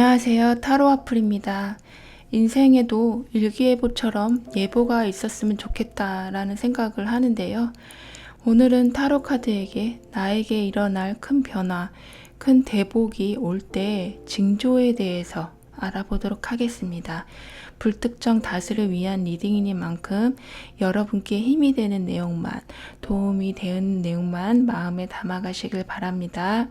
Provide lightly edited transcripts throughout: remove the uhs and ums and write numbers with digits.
안녕하세요. 타로와플입니다. 인생에도 일기예보처럼 예보가 있었으면 좋겠다라는 생각을 하는데요. 오늘은 타로 카드에게 나에게 일어날 큰 변화, 큰 대복이 올 때 징조에 대해서 알아보도록 하겠습니다. 불특정 다수를 위한 리딩이니만큼 여러분께 힘이 되는 내용만, 도움이 되는 내용만 마음에 담아가시길 바랍니다.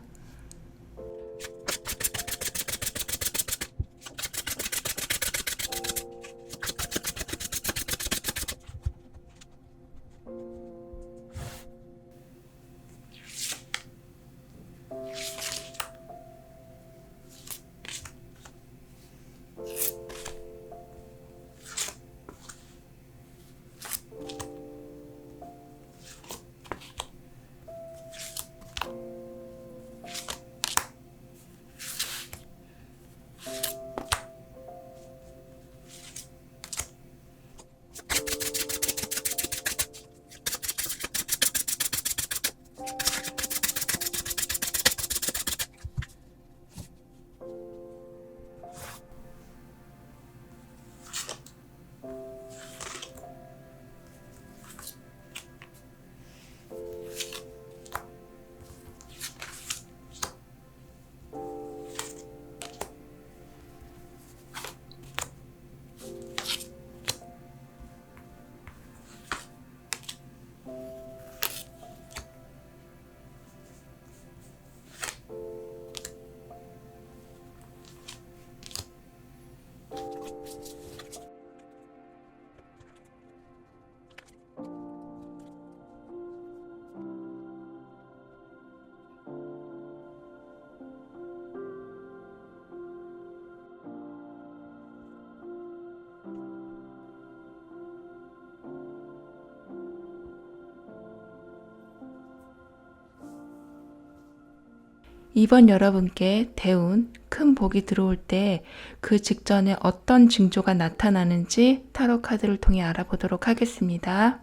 이번 여러분께 대운, 큰 복이 들어올 때 그 직전에 어떤 징조가 나타나는지 타로 카드를 통해 알아보도록 하겠습니다.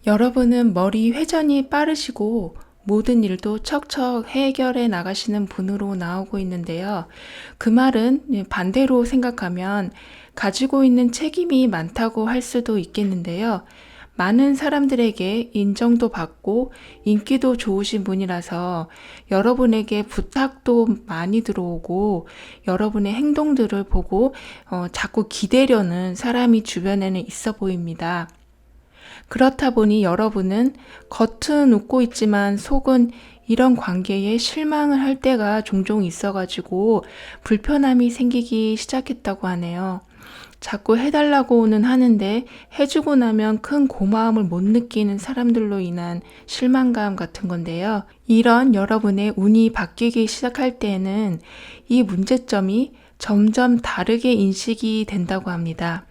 여러분은 머리 회전이 빠르시고 모든 일도 척척 해결해 나가시는 분으로 나오고 있는데요. 그 말은 반대로 생각하면 가지고 있는 책임이 많다고 할 수도 있겠는데요. 많은 사람들에게 인정도 받고 인기도 좋으신 분이라서 여러분에게 부탁도 많이 들어오고 여러분의 행동들을 보고 자꾸 기대려는 사람이 주변에는 있어 보입니다. 그렇다 보니 여러분은 겉은 웃고 있지만 속은 이런 관계에 실망을 할 때가 종종 있어가지고 불편함이 생기기 시작했다고 하네요. 자꾸 해달라고는 하는데 해주고 나면 큰 고마움을 못 느끼는 사람들로 인한 실망감 같은 건데요. 이런 여러분의 운이 바뀌기 시작할 때에는 이 문제점이 점점 다르게 인식이 된다고 합니다.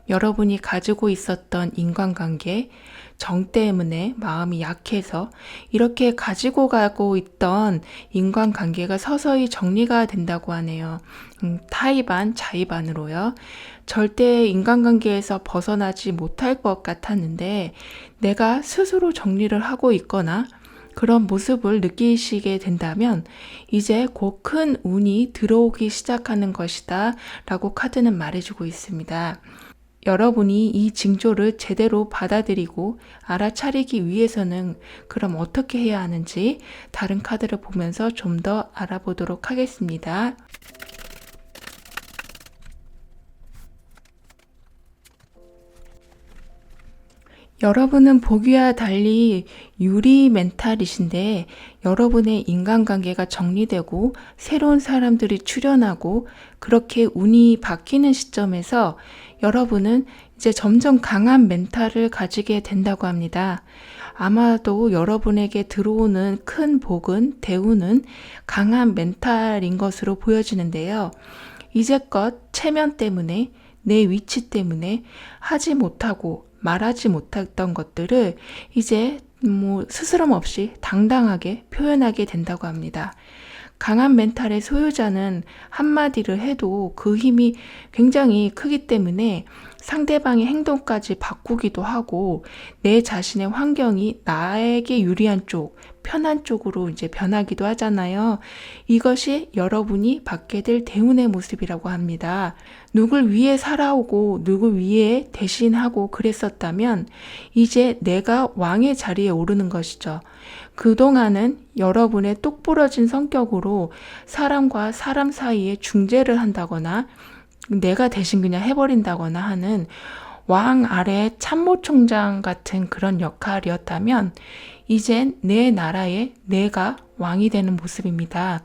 여러분이 가지고 있었던 인간관계, 정 때문에 마음이 약해서 이렇게 가지고 가고 있던 인간관계가 서서히 정리가 된다고 하네요. 타이반, 자의반으로요. 절대 인간관계에서 벗어나지 못할 것 같았는데 내가 스스로 정리를 하고 있거나 그런 모습을 느끼시게 된다면 이제 곧 큰 운이 들어오기 시작하는 것이다 라고 카드는 말해주고 있습니다. 여러분이 이 징조를 제대로 받아들이고 알아차리기 위해서는 그럼 어떻게 해야 하는지 다른 카드를 보면서 좀 더 알아보도록 하겠습니다. 여러분은 보기와 달리 유리 멘탈이신데 여러분의 인간관계가 정리되고 새로운 사람들이 출현하고 그렇게 운이 바뀌는 시점에서 여러분은 이제 점점 강한 멘탈을 가지게 된다고 합니다. 아마도 여러분에게 들어오는 큰 복은 대운은 강한 멘탈인 것으로 보여지는데요. 이제껏 체면 때문에 내 위치 때문에 하지 못하고 말하지 못했던 것들을 이제 스스럼 없이 당당하게 표현하게 된다고 합니다. 강한 멘탈의 소유자는 한마디를 해도 그 힘이 굉장히 크기 때문에 상대방의 행동까지 바꾸기도 하고 내 자신의 환경이 나에게 유리한 쪽, 편한 쪽으로 이제 변하기도 하잖아요. 이것이 여러분이 받게 될 대운의 모습이라고 합니다. 누굴 위해 살아오고 누굴 위해 대신하고 그랬었다면 이제 내가 왕의 자리에 오르는 것이죠. 그동안은 여러분의 똑부러진 성격으로 사람과 사람 사이에 중재를 한다거나 내가 대신 그냥 해버린다거나 하는 왕 아래 참모총장 같은 그런 역할이었다면 이젠 내 나라에 내가 왕이 되는 모습입니다.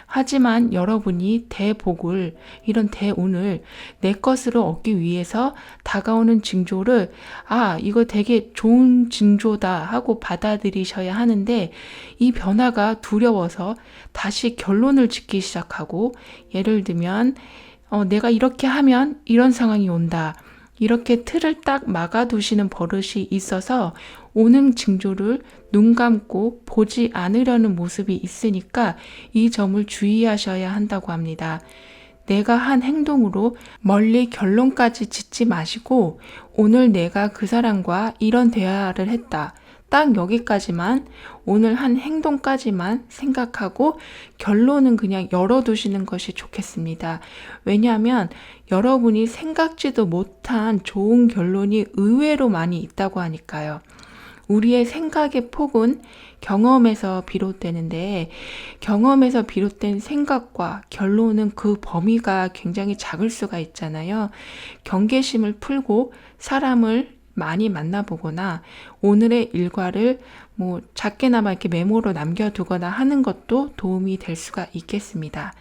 하지만 여러분이 대복을, 이런 대운을 내 것으로 얻기 위해서 다가오는 징조를 이거 되게 좋은 징조다 하고 받아들이셔야 하는데 이 변화가 두려워서 다시 결론을 짓기 시작하고 예를 들면 내가 이렇게 하면 이런 상황이 온다. 이렇게 틀을 딱 막아두시는 버릇이 있어서 오는 징조를 눈 감고 보지 않으려는 모습이 있으니까 이 점을 주의하셔야 한다고 합니다. 내가 한 행동으로 멀리 결론까지 짓지 마시고 오늘 내가 그 사람과 이런 대화를 했다. 딱 여기까지만 오늘 한 행동까지만 생각하고 결론은 그냥 열어두시는 것이 좋겠습니다. 왜냐하면 여러분이 생각지도 못한 좋은 결론이 의외로 많이 있다고 하니까요. 우리의 생각의 폭은 경험에서 비롯되는데 경험에서 비롯된 생각과 결론은 그 범위가 굉장히 작을 수가 있잖아요. 경계심을 풀고 사람을 많이 만나보거나 오늘의 일과를 작게나마 이렇게 메모로 남겨두거나 하는 것도 도움이 될 수가 있겠습니다.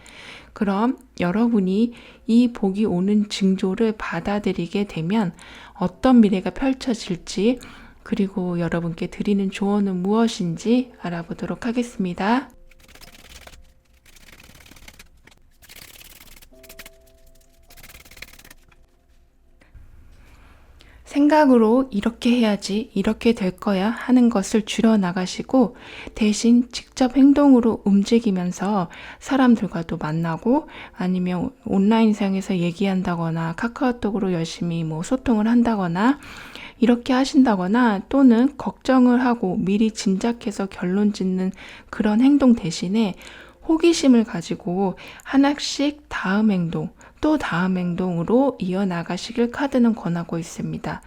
그럼 여러분이 이 복이 오는 징조를 받아들이게 되면 어떤 미래가 펼쳐질지 그리고 여러분께 드리는 조언은 무엇인지 알아보도록 하겠습니다. 생각으로 이렇게 해야지, 이렇게 될 거야 하는 것을 줄여나가시고 대신 직접 행동으로 움직이면서 사람들과도 만나고 아니면 온라인상에서 얘기한다거나 카카오톡으로 열심히 소통을 한다거나 이렇게 하신다거나 또는 걱정을 하고 미리 짐작해서 결론 짓는 그런 행동 대신에 호기심을 가지고 하나씩 다음 행동, 또 다음 행동으로 이어나가시길 카드는 권하고 있습니다.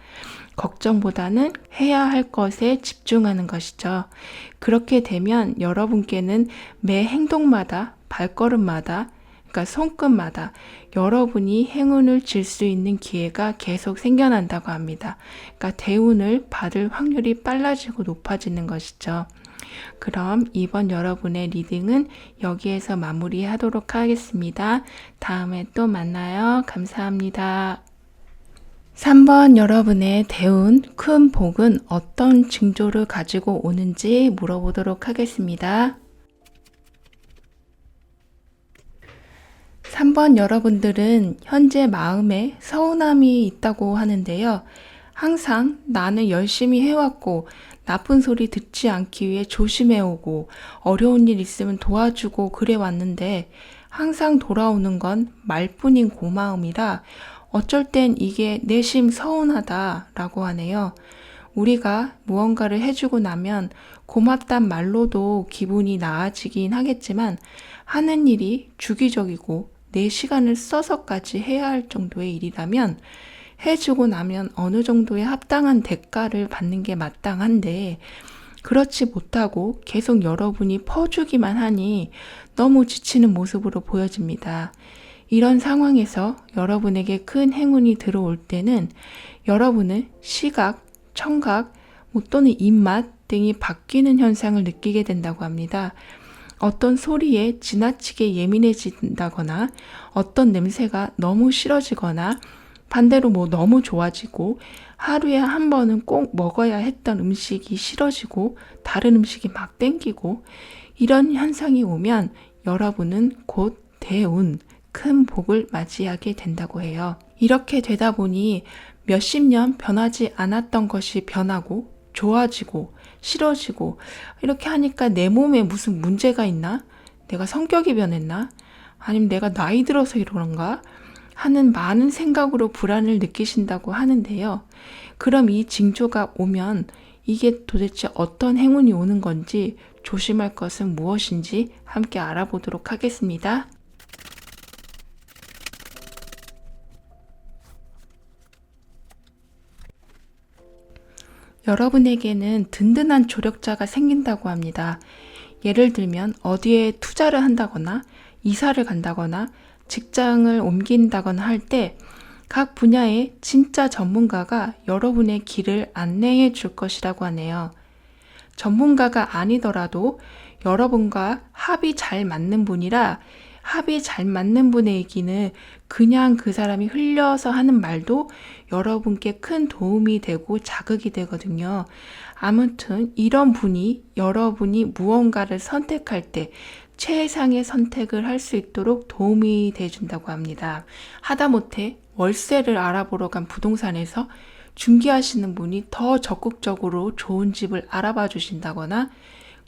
걱정보다는 해야 할 것에 집중하는 것이죠. 그렇게 되면 여러분께는 매 행동마다, 발걸음마다, 그러니까 손끝마다 여러분이 행운을 질 수 있는 기회가 계속 생겨난다고 합니다. 그러니까 대운을 받을 확률이 빨라지고 높아지는 것이죠. 그럼 이번 여러분의 리딩은 여기에서 마무리하도록 하겠습니다. 다음에 또 만나요. 감사합니다. 3번 여러분의 대운 큰 복은 어떤 징조를 가지고 오는지 물어보도록 하겠습니다. 3번 여러분들은 현재 마음에 서운함이 있다고 하는데요. 항상 나는 열심히 해왔고 나쁜 소리 듣지 않기 위해 조심해오고 어려운 일 있으면 도와주고 그래왔는데 항상 돌아오는 건 말뿐인 고마움이라 어쩔 땐 이게 내심 서운하다라고 하네요. 우리가 무언가를 해주고 나면 고맙단 말로도 기분이 나아지긴 하겠지만 하는 일이 주기적이고 내 시간을 써서까지 해야 할 정도의 일이라면 해주고 나면 어느 정도의 합당한 대가를 받는 게 마땅한데 그렇지 못하고 계속 여러분이 퍼주기만 하니 너무 지치는 모습으로 보여집니다. 이런 상황에서 여러분에게 큰 행운이 들어올 때는 여러분은 시각, 청각 또는 입맛 등이 바뀌는 현상을 느끼게 된다고 합니다. 어떤 소리에 지나치게 예민해진다거나 어떤 냄새가 너무 싫어지거나 반대로 너무 좋아지고 하루에 한 번은 꼭 먹어야 했던 음식이 싫어지고 다른 음식이 막 땡기고 이런 현상이 오면 여러분은 곧 대운, 큰 복을 맞이하게 된다고 해요. 이렇게 되다 보니 몇십 년 변하지 않았던 것이 변하고 좋아지고 싫어지고 이렇게 하니까 내 몸에 무슨 문제가 있나? 내가 성격이 변했나? 아니면 내가 나이 들어서 이러는가? 하는 많은 생각으로 불안을 느끼신다고 하는데요. 그럼 이 징조가 오면 이게 도대체 어떤 행운이 오는 건지, 조심할 것은 무엇인지 함께 알아보도록 하겠습니다. 여러분에게는 든든한 조력자가 생긴다고 합니다. 예를 들면 어디에 투자를 한다거나 이사를 간다거나 직장을 옮긴다거나 할 때 각 분야의 진짜 전문가가 여러분의 길을 안내해 줄 것이라고 하네요. 전문가가 아니더라도 여러분과 합이 잘 맞는 분이라, 합이 잘 맞는 분의 얘기는 그냥 그 사람이 흘려서 하는 말도 여러분께 큰 도움이 되고 자극이 되거든요. 아무튼 이런 분이 여러분이 무언가를 선택할 때 최상의 선택을 할 수 있도록 도움이 돼준다고 합니다. 하다못해 월세를 알아보러 간 부동산에서 중개하시는 분이 더 적극적으로 좋은 집을 알아봐 주신다거나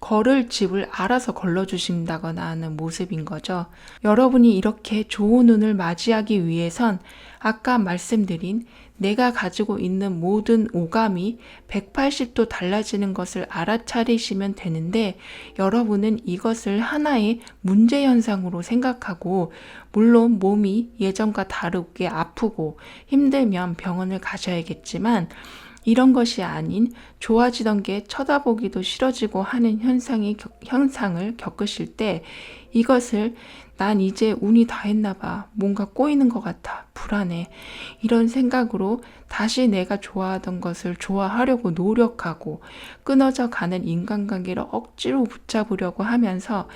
걸을 집을 알아서 걸러주신다거나 하는 모습인 거죠. 여러분이 이렇게 좋은 운을 맞이하기 위해선 아까 말씀드린 내가 가지고 있는 모든 오감이 180도 달라지는 것을 알아차리시면 되는데, 여러분은 이것을 하나의 문제 현상으로 생각하고, 물론 몸이 예전과 다르게 아프고 힘들면 병원을 가셔야겠지만, 이런 것이 아닌 좋아지던 게 쳐다보기도 싫어지고 하는 현상을 겪으실 때, 이것을 난 이제 운이 다 했나 봐, 뭔가 꼬이는 것 같아, 불안해, 이런 생각으로 다시 내가 좋아하던 것을 좋아하려고 노력하고 끊어져 가는 인간관계를 억지로 붙잡으려고 하면서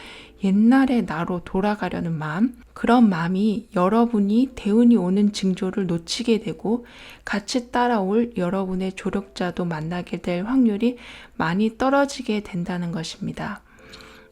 옛날의 나로 돌아가려는 마음, 그런 마음이 여러분이 대운이 오는 징조를 놓치게 되고 같이 따라올 여러분의 조력자도 만나게 될 확률이 많이 떨어지게 된다는 것입니다.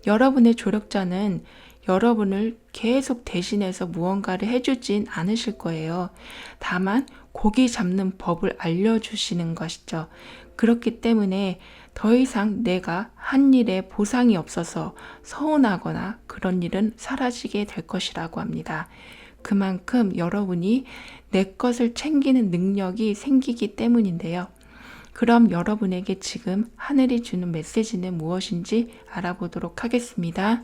여러분의 조력자는 여러분을 계속 대신해서 무언가를 해주진 않으실 거예요. 다만 고기 잡는 법을 알려주시는 것이죠. 그렇기 때문에 더 이상 내가 한 일에 보상이 없어서 서운하거나 그런 일은 사라지게 될 것이라고 합니다. 그만큼 여러분이 내 것을 챙기는 능력이 생기기 때문인데요. 그럼 여러분에게 지금 하늘이 주는 메시지는 무엇인지 알아보도록 하겠습니다.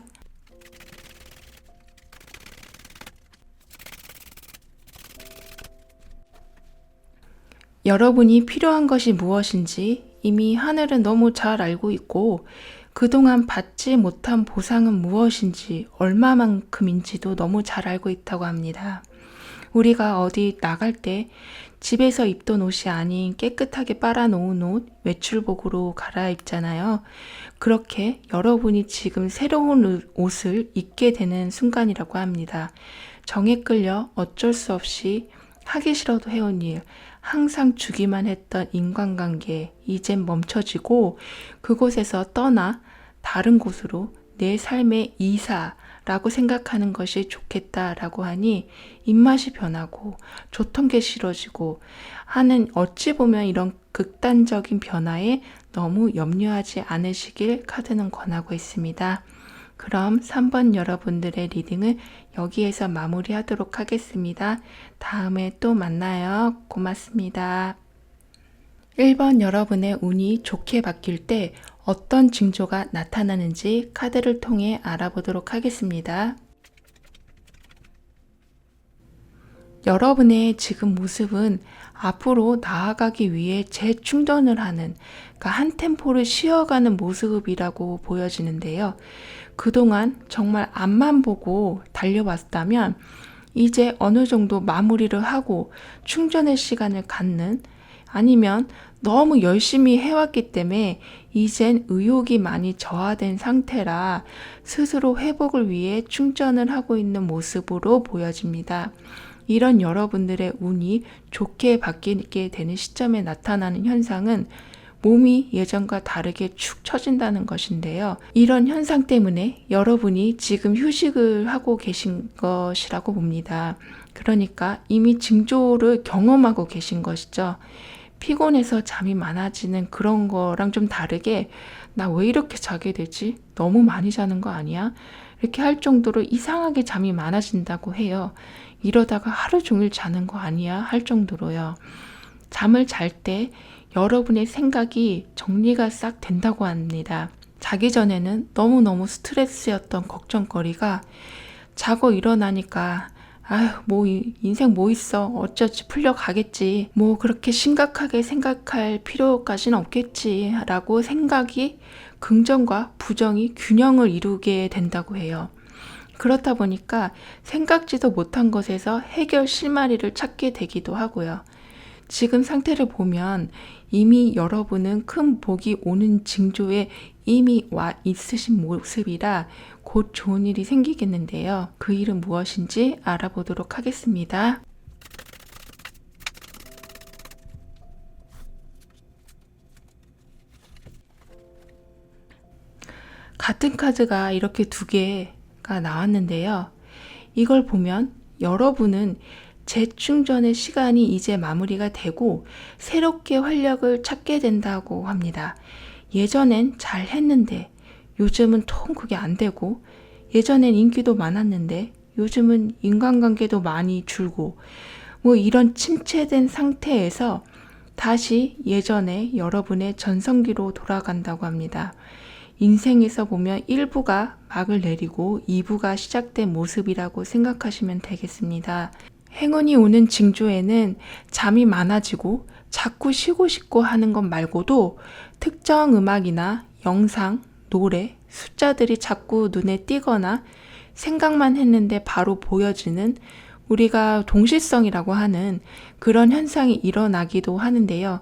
여러분이 필요한 것이 무엇인지 이미 하늘은 너무 잘 알고 있고, 그동안 받지 못한 보상은 무엇인지 얼마만큼인지도 너무 잘 알고 있다고 합니다. 우리가 어디 나갈 때 집에서 입던 옷이 아닌 깨끗하게 빨아놓은 옷, 외출복으로 갈아입잖아요. 그렇게 여러분이 지금 새로운 옷을 입게 되는 순간이라고 합니다. 정에 끌려 어쩔 수 없이 하기 싫어도 해온 일, 항상 주기만 했던 인간관계, 이젠 멈춰지고 그곳에서 떠나 다른 곳으로 내 삶의 이사라고 생각하는 것이 좋겠다라고 하니 입맛이 변하고 좋던 게 싫어지고 하는, 어찌 보면 이런 극단적인 변화에 너무 염려하지 않으시길 카드는 권하고 있습니다. 그럼 3번 여러분들의 리딩을 여기에서 마무리하도록 하겠습니다. 다음에 또 만나요. 고맙습니다. 1번 여러분의 운이 좋게 바뀔 때 어떤 징조가 나타나는지 카드를 통해 알아보도록 하겠습니다. 여러분의 지금 모습은 앞으로 나아가기 위해 재충전을 하는, 그러니까 한 템포를 쉬어가는 모습이라고 보여지는데요. 그동안 정말 앞만 보고 달려왔다면 이제 어느 정도 마무리를 하고 충전의 시간을 갖는, 아니면 너무 열심히 해왔기 때문에 이젠 의욕이 많이 저하된 상태라 스스로 회복을 위해 충전을 하고 있는 모습으로 보여집니다. 이런 여러분들의 운이 좋게 바뀌게 되는 시점에 나타나는 현상은 몸이 예전과 다르게 축 처진다는 것인데요. 이런 현상 때문에 여러분이 지금 휴식을 하고 계신 것이라고 봅니다. 그러니까 이미 징조를 경험하고 계신 것이죠. 피곤해서 잠이 많아지는 그런 거랑 좀 다르게 나 왜 이렇게 자게 되지? 너무 많이 자는 거 아니야? 이렇게 할 정도로 이상하게 잠이 많아진다고 해요. 이러다가 하루 종일 자는 거 아니야? 할 정도로요. 잠을 잘 때 여러분의 생각이 정리가 싹 된다고 합니다. 자기 전에는 너무너무 스트레스였던 걱정거리가 자고 일어나니까 아휴, 뭐 인생 뭐 있어, 어쩌지, 풀려가겠지, 뭐 그렇게 심각하게 생각할 필요까지는 없겠지 라고 생각이 긍정과 부정이 균형을 이루게 된다고 해요. 그렇다 보니까 생각지도 못한 것에서 해결 실마리를 찾게 되기도 하고요. 지금 상태를 보면 이미 여러분은 큰 복이 오는 징조에 이미 와 있으신 모습이라 곧 좋은 일이 생기겠는데요. 그 일은 무엇인지 알아보도록 하겠습니다. 같은 카드가 이렇게 두 개가 나왔는데요. 이걸 보면 여러분은 재충전의 시간이 이제 마무리가 되고 새롭게 활력을 찾게 된다고 합니다. 예전엔 잘 했는데 요즘은 통 그게 안 되고, 예전엔 인기도 많았는데 요즘은 인간관계도 많이 줄고, 뭐 이런 침체된 상태에서 다시 예전에 여러분의 전성기로 돌아간다고 합니다. 인생에서 보면 1부가 막을 내리고 2부가 시작된 모습이라고 생각하시면 되겠습니다. 행운이 오는 징조에는 잠이 많아지고 자꾸 쉬고 싶고 하는 것 말고도 특정 음악이나 영상, 노래, 숫자들이 자꾸 눈에 띄거나 생각만 했는데 바로 보여지는 우리가 동시성이라고 하는 그런 현상이 일어나기도 하는데요.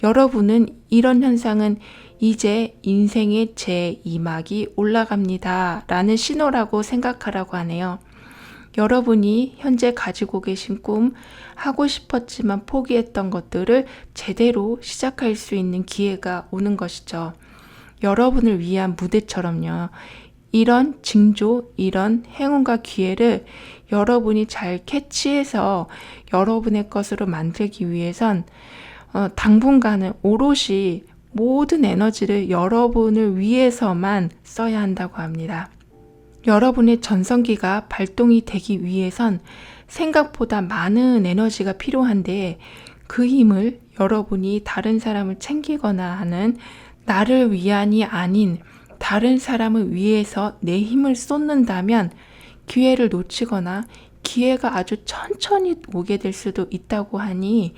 여러분은 이런 현상은 이제 인생의 제2막이 올라갑니다 라는 신호라고 생각하라고 하네요. 여러분이 현재 가지고 계신 꿈, 하고 싶었지만 포기했던 것들을 제대로 시작할 수 있는 기회가 오는 것이죠. 여러분을 위한 무대처럼요. 이런 징조, 이런 행운과 기회를 여러분이 잘 캐치해서 여러분의 것으로 만들기 위해선 당분간은 오롯이 모든 에너지를 여러분을 위해서만 써야 한다고 합니다. 여러분의 전성기가 발동이 되기 위해선 생각보다 많은 에너지가 필요한데 그 힘을 여러분이 다른 사람을 챙기거나 하는 나를 위한이 아닌 다른 사람을 위해서 내 힘을 쏟는다면 기회를 놓치거나 기회가 아주 천천히 오게 될 수도 있다고 하니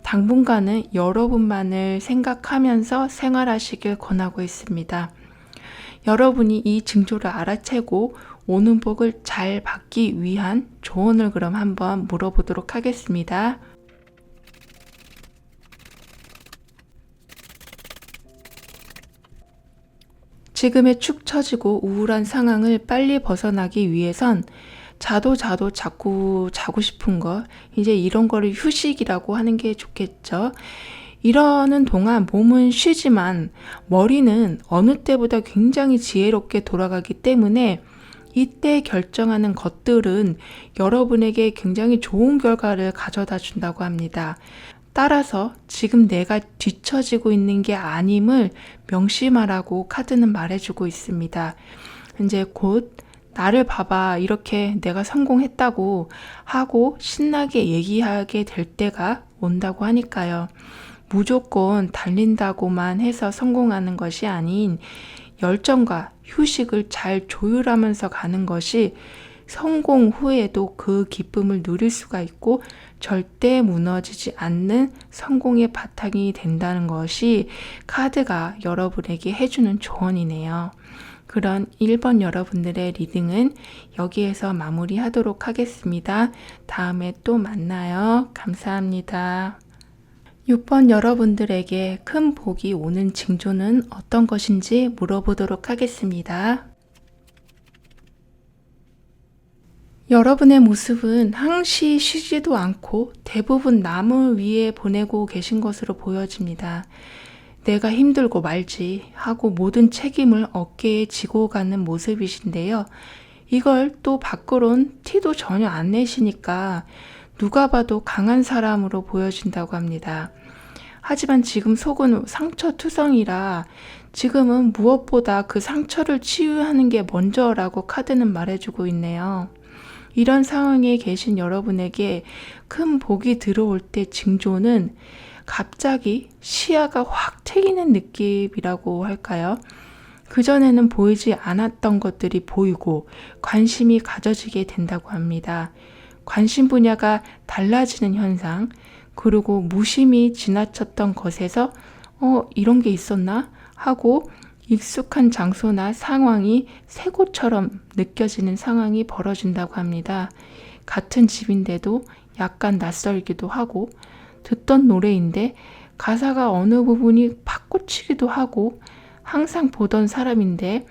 당분간은 여러분만을 생각하면서 생활하시길 권하고 있습니다. 여러분이 이 징조를 알아채고 오는 복을 잘 받기 위한 조언을 그럼 한번 물어보도록 하겠습니다. 지금의 축 처지고 우울한 상황을 빨리 벗어나기 위해선 자도 자꾸 자고 싶은 거, 이제 이런 거를 휴식이라고 하는 게 좋겠죠. 이러는 동안 몸은 쉬지만 머리는 어느 때보다 굉장히 지혜롭게 돌아가기 때문에 이때 결정하는 것들은 여러분에게 굉장히 좋은 결과를 가져다 준다고 합니다. 따라서 지금 내가 뒤처지고 있는 게 아님을 명심하라고 카드는 말해주고 있습니다. 이제 곧 나를 봐봐, 이렇게 내가 성공했다고 하고 신나게 얘기하게 될 때가 온다고 하니까요. 무조건 달린다고만 해서 성공하는 것이 아닌 열정과 휴식을 잘 조율하면서 가는 것이 성공 후에도 그 기쁨을 누릴 수가 있고 절대 무너지지 않는 성공의 바탕이 된다는 것이 카드가 여러분에게 해주는 조언이네요. 그런 1번 여러분들의 리딩은 여기에서 마무리하도록 하겠습니다. 다음에 또 만나요. 감사합니다. 6번 여러분들에게 큰 복이 오는 징조는 어떤 것인지 물어보도록 하겠습니다. 여러분의 모습은 항시 쉬지도 않고 대부분 남을 위해 보내고 계신 것으로 보여집니다. 내가 힘들고 말지 하고 모든 책임을 어깨에 지고 가는 모습이신데요. 이걸 또 밖으론 티도 전혀 안 내시니까 누가 봐도 강한 사람으로 보여진다고 합니다. 하지만 지금 속은 상처투성이라 지금은 무엇보다 그 상처를 치유하는 게 먼저라고 카드는 말해주고 있네요. 이런 상황에 계신 여러분에게 큰 복이 들어올 때 징조는 갑자기 시야가 확 트이는 느낌이라고 할까요? 그전에는 보이지 않았던 것들이 보이고 관심이 가져지게 된다고 합니다. 관심 분야가 달라지는 현상, 그리고 무심히 지나쳤던 것에서 이런 게 있었나? 하고 익숙한 장소나 상황이 새 곳처럼 느껴지는 상황이 벌어진다고 합니다. 같은 집인데도 약간 낯설기도 하고 듣던 노래인데 가사가 어느 부분이 팍 꽂히기도 하고 항상 보던 사람인데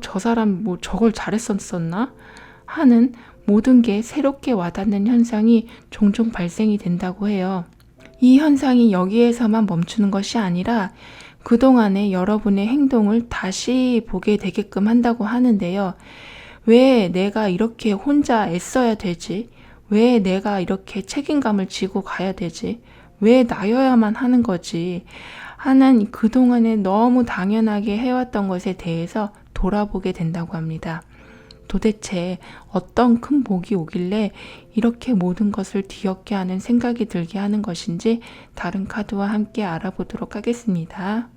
저 사람 뭐 저걸 잘했었나? 하는 모든 게 새롭게 와닿는 현상이 종종 발생이 된다고 해요. 이 현상이 여기에서만 멈추는 것이 아니라 그동안의 여러분의 행동을 다시 보게 되게끔 한다고 하는데요. 왜 내가 이렇게 혼자 애써야 되지? 왜 내가 이렇게 책임감을 지고 가야 되지? 왜 나여야만 하는 거지? 하는 그동안에 너무 당연하게 해왔던 것에 대해서 돌아보게 된다고 합니다. 도대체 어떤 큰 복이 오길래 이렇게 모든 것을 뒤엎게 하는 생각이 들게 하는 것인지 다른 카드와 함께 알아보도록 하겠습니다.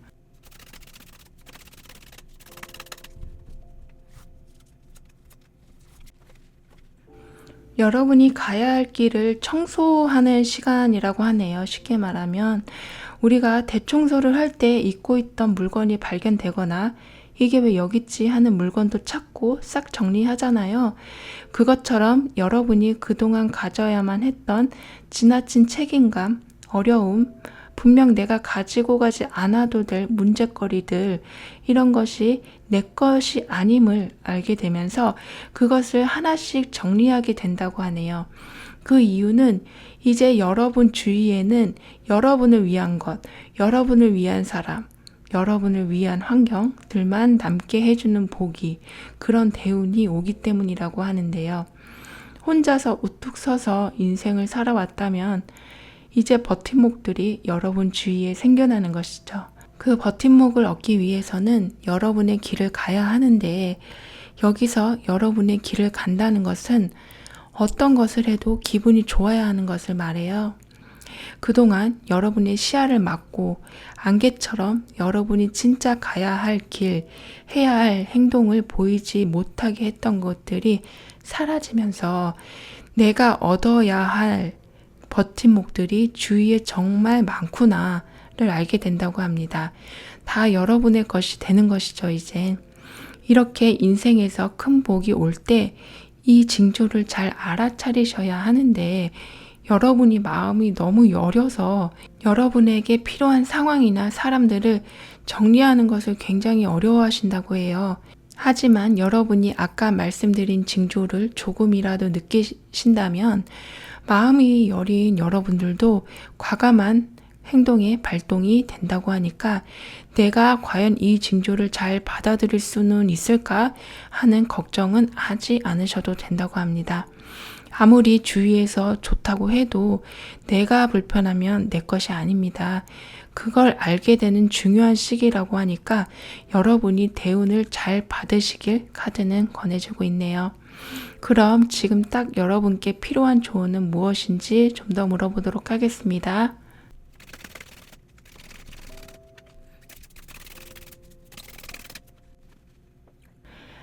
여러분이 가야 할 길을 청소하는 시간이라고 하네요. 쉽게 말하면 우리가 대청소를 할 때 잊고 있던 물건이 발견되거나 이게 왜 여기 있지 하는 물건도 찾고 싹 정리하잖아요. 그것처럼 여러분이 그동안 가져야만 했던 지나친 책임감, 어려움, 분명 내가 가지고 가지 않아도 될 문제거리들, 이런 것이 내 것이 아님을 알게 되면서 그것을 하나씩 정리하게 된다고 하네요. 그 이유는 이제 여러분 주위에는 여러분을 위한 것, 여러분을 위한 사람, 여러분을 위한 환경들만 남게 해주는 복이, 그런 대운이 오기 때문이라고 하는데요. 혼자서 우뚝 서서 인생을 살아왔다면 이제 버팀목들이 여러분 주위에 생겨나는 것이죠. 그 버팀목을 얻기 위해서는 여러분의 길을 가야 하는데, 여기서 여러분의 길을 간다는 것은 어떤 것을 해도 기분이 좋아야 하는 것을 말해요. 그동안 여러분의 시야를 막고 안개처럼 여러분이 진짜 가야 할 길, 해야 할 행동을 보이지 못하게 했던 것들이 사라지면서 내가 얻어야 할 버팀목들이 주위에 정말 많구나를 알게 된다고 합니다. 다 여러분의 것이 되는 것이죠, 이제. 이렇게 인생에서 큰 복이 올 때 이 징조를 잘 알아차리셔야 하는데, 여러분이 마음이 너무 여려서 여러분에게 필요한 상황이나 사람들을 정리하는 것을 굉장히 어려워하신다고 해요. 하지만 여러분이 아까 말씀드린 징조를 조금이라도 느끼신다면 마음이 여린 여러분들도 과감한 행동에 발동이 된다고 하니까 내가 과연 이 징조를 잘 받아들일 수는 있을까 하는 걱정은 하지 않으셔도 된다고 합니다. 아무리 주위에서 좋다고 해도 내가 불편하면 내 것이 아닙니다. 그걸 알게 되는 중요한 시기라고 하니까 여러분이 대운을 잘 받으시길 카드는 권해주고 있네요. 그럼 지금 딱 여러분께 필요한 조언은 무엇인지 좀 더 물어보도록 하겠습니다.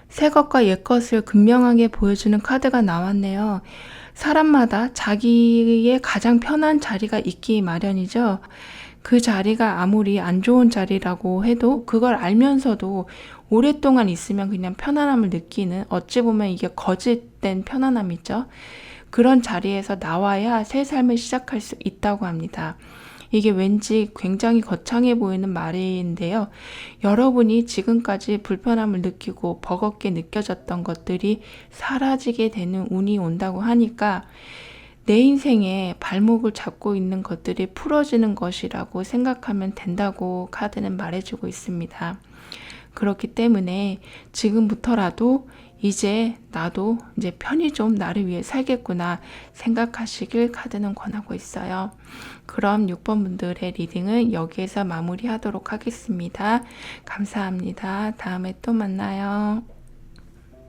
새 것과 옛 것을 극명하게 보여주는 카드가 나왔네요. 사람마다 자기의 가장 편한 자리가 있기 마련이죠. 그 자리가 아무리 안 좋은 자리라고 해도 그걸 알면서도 오랫동안 있으면 그냥 편안함을 느끼는, 어찌 보면 이게 거짓된 편안함이죠. 그런 자리에서 나와야 새 삶을 시작할 수 있다고 합니다. 이게 왠지 굉장히 거창해 보이는 말인데요. 여러분이 지금까지 불편함을 느끼고 버겁게 느껴졌던 것들이 사라지게 되는 운이 온다고 하니까 내 인생에 발목을 잡고 있는 것들이 풀어지는 것이라고 생각하면 된다고 카드는 말해주고 있습니다. 그렇기 때문에 지금부터라도 이제 나도 이제 편히 좀 나를 위해 살겠구나 생각하시길 카드는 권하고 있어요. 그럼 6번 분들의 리딩은 여기에서 마무리하도록 하겠습니다. 감사합니다. 다음에 또 만나요.